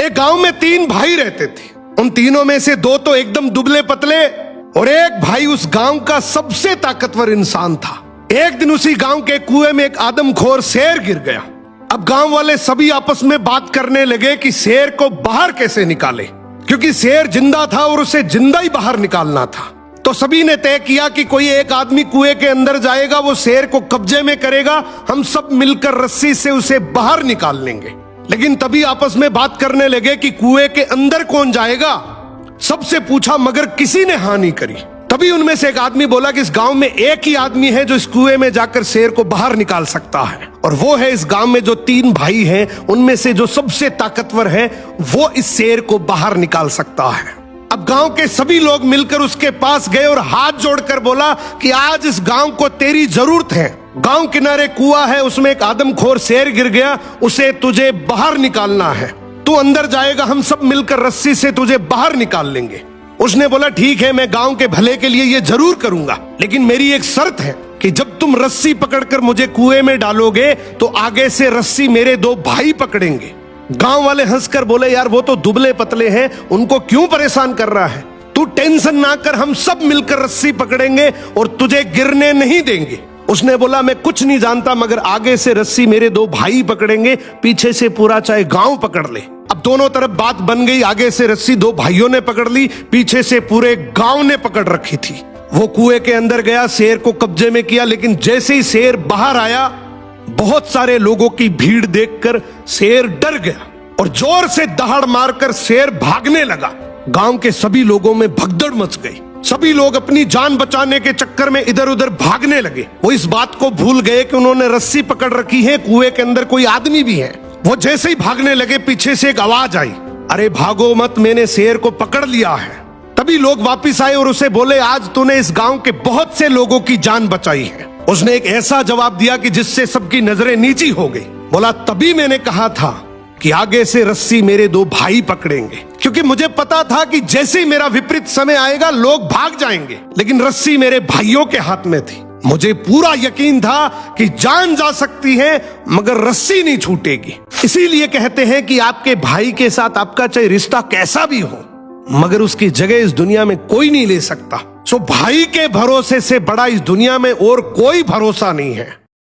एक गांव में 3 भाई रहते थे। उन तीनों में से 2 तो एकदम दुबले पतले और एक भाई उस गांव का सबसे ताकतवर इंसान था। एक दिन उसी गांव के कुएं में एक आदमखोर शेर गिर गया। अब गांव वाले सभी आपस में बात करने लगे कि शेर को बाहर कैसे निकाले, क्योंकि शेर जिंदा था और उसे जिंदा ही बाहर निकालना था। तो सभी ने तय किया कि कोई एक आदमी कुएं के अंदर जाएगा, वो शेर को कब्जे में करेगा, हम सब मिलकर रस्सी से उसे बाहर निकाल लेंगे। लेकिन तभी आपस में बात करने लगे कि कुएं के अंदर कौन जाएगा। सबसे पूछा मगर किसी ने हाँ नहीं करी। तभी उनमें से एक आदमी बोला कि इस गांव में एक ही आदमी है जो इस कुएं में जाकर शेर को बाहर निकाल सकता है, और वो है इस गांव में जो 3 भाई हैं उनमें से जो सबसे ताकतवर है, वो इस शेर को बाहर निकाल सकता है। अब गांव के सभी लोग मिलकर उसके पास गए और हाथ जोड़कर बोला कि आज इस गांव को तेरी जरूरत है। गांव किनारे कुआं है, उसमें एक आदमखोर शेर गिर गया, उसे तुझे बाहर निकालना है। तू अंदर जाएगा, हम सब मिलकर रस्सी से तुझे बाहर निकाल लेंगे। उसने बोला ठीक है, मैं गांव के भले के लिए ये जरूर करूंगा, लेकिन मेरी एक शर्त है कि जब तुम रस्सी पकड़कर मुझे कुएं में डालोगे तो आगे से रस्सी मेरे 2 भाई पकड़ेंगे। गांव वाले हंसकर बोले यार वो तो दुबले पतले हैं, उनको क्यों परेशान कर रहा है, तू टेंशन ना कर, हम सब मिलकर रस्सी पकड़ेंगे और तुझे गिरने नहीं देंगे। उसने बोला मैं कुछ नहीं जानता, मगर आगे से रस्सी मेरे 2 भाई पकड़ेंगे, पीछे से पूरा चाहे गांव पकड़ ले। अब दोनों तरफ बात बन गई, आगे से रस्सी 2 भाइयों ने पकड़ ली, पीछे से पूरे गांव ने पकड़ रखी थी। वो कुएं के अंदर गया, शेर को कब्जे में किया, लेकिन जैसे ही शेर बाहर आया, बहुत सारे लोगों की भीड़ देखकर शेर डर गया और जोर से दहाड़ मारकर शेर भागने लगा। गांव के सभी लोगों में भगदड़ मच गई। सभी लोग अपनी जान बचाने के चक्कर में इधर उधर भागने लगे। वो इस बात को भूल गए कि उन्होंने रस्सी पकड़ रखी है, कुएं के अंदर कोई आदमी भी है। वो जैसे ही भागने लगे, पीछे से एक आवाज आई, अरे भागो मत, मैंने शेर को पकड़ लिया है। तभी लोग वापिस आए और उसे बोले आज तूने इस गांव के बहुत से लोगों की जान बचाई है। उसने एक ऐसा जवाब दिया कि जिससे सबकी नजरें नीची हो गई। बोला तभी मैंने कहा था कि आगे से रस्सी मेरे 2 भाई पकड़ेंगे, क्योंकि मुझे पता था कि जैसे ही मेरा विपरीत समय आएगा लोग भाग जाएंगे, लेकिन रस्सी मेरे भाइयों के हाथ में थी। मुझे पूरा यकीन था कि जान जा सकती है मगर रस्सी नहीं छूटेगी। इसीलिए कहते हैं कि आपके भाई के साथ आपका चाहे रिश्ता कैसा भी हो, मगर उसकी जगह इस दुनिया में कोई नहीं ले सकता। सो भाई के भरोसे से बड़ा इस दुनिया में और कोई भरोसा नहीं है।